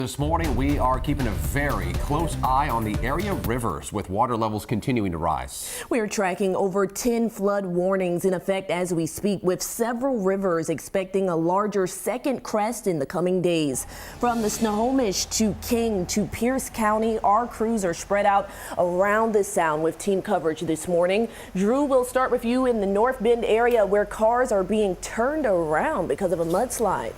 This morning, we are keeping a very close eye on the area rivers with water levels continuing to rise. We are tracking over 10 flood warnings in effect as we speak, with several rivers expecting a larger second crest in the coming days. From the Snohomish to King to Pierce County, our crews are spread out around the sound with team coverage this morning. Drew, will start with you in the North Bend area where cars are being turned around because of a mudslide.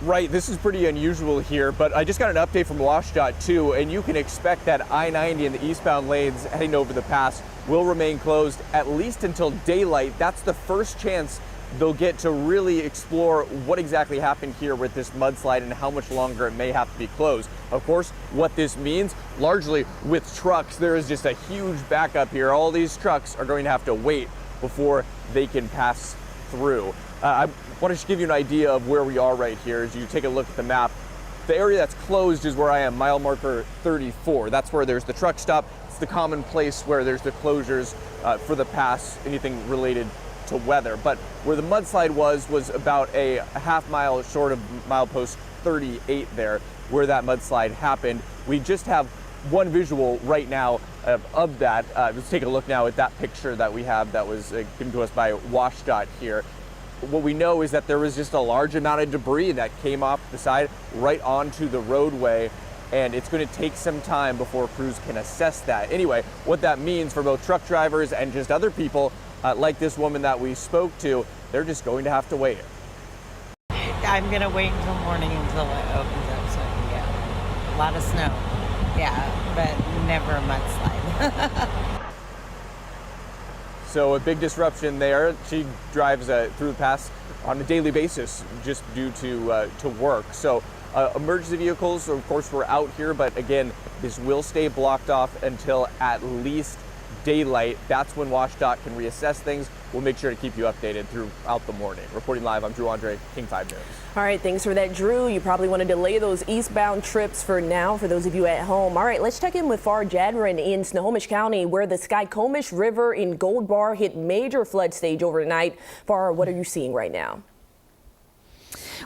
Right, this is pretty unusual here, but I just got an update from WashDOT too, and you can expect that I-90 and the eastbound lanes heading over the pass will remain closed at least until daylight. That's the first chance they'll get to really explore what exactly happened here with this mudslide and how much longer it may have to be closed. Of course, what this means, largely with trucks, there is just a huge backup here. All these trucks are going to have to wait before they can pass through. I want to just give you an idea of where we are right here as you take a look at the map. The area that's closed is where I am, mile marker 34. That's where there's the truck stop. It's the common place where there's the closures for the pass, anything related to weather. But where the mudslide was about a half mile short of milepost 38 there, where that mudslide happened. We just have one visual right now of that. Let's take a look now at that picture that we have that was given to us by WashDOT here. What we know is that there was just a large amount of debris that came off the side right onto the roadway, and it's going to take some time before crews can assess that. Anyway, what that means for both truck drivers and just other people like this woman that we spoke to, they're just going to have to wait. I'm going to wait until morning until it opens up, so yeah, a lot of snow, yeah, but never a mudslide. So a big disruption there. She drives through the pass on a daily basis just due to work. So emergency vehicles, of course, we're out here, but again, this will stay blocked off until at least daylight. That's when WashDOT can reassess things. We'll make sure to keep you updated throughout the morning. Reporting live, I'm Drew Andre, King 5 News. All right, thanks for that, Drew. You probably want to delay those eastbound trips for now for those of you at home. All right, let's check in with Farah Jadron in Snohomish County, where the Skycomish River in Gold Bar hit major flood stage overnight. Farah, what are you seeing right now?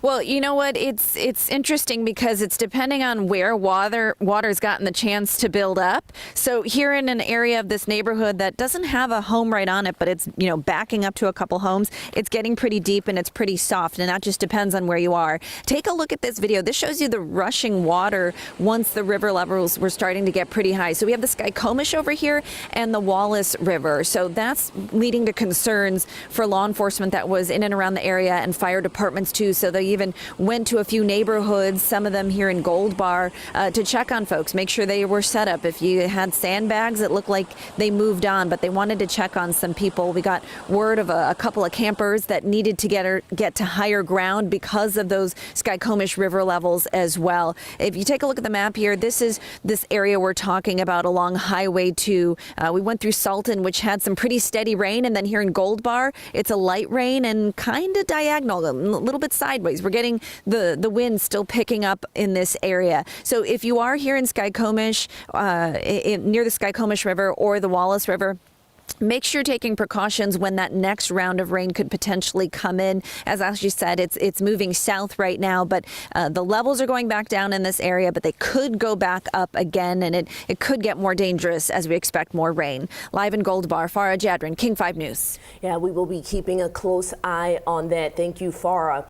Well, you know what? It's interesting because it's depending on where water's gotten the chance to build up. So here in an area of this neighborhood that doesn't have a home right on it, but it's, you know, backing up to a couple homes, it's getting pretty deep and it's pretty soft, and that just depends on where you are. Take a look at this video. This shows you the rushing water once the river levels were starting to get pretty high. So we have the Skycomish over here and the Wallace River. So that's leading to concerns for law enforcement that was in and around the area, and fire departments too. So they even went to a few neighborhoods, some of them here in Gold Bar, to check on folks, make sure they were set up. If you had sandbags, it looked like they moved on, but they wanted to check on some people. We got word of a couple of campers that needed to get to higher ground because of those Skycomish River levels as well. If you take a look at the map here, this is this area we're talking about along Highway 2. We went through Salton, which had some pretty steady rain, and then here in Gold Bar, it's a light rain and kind of diagonal, a little bit sideways. We're getting the wind still picking up in this area. So if you are here in Skycomish, near the Skycomish River or the Wallace River, make sure you're taking precautions when that next round of rain could potentially come in. As Ashley said, it's moving south right now, but the levels are going back down in this area, but they could go back up again, and it could get more dangerous as we expect more rain. Live in Gold Bar, Farah Jadron, King 5 News. Yeah, we will be keeping a close eye on that. Thank you, Farah.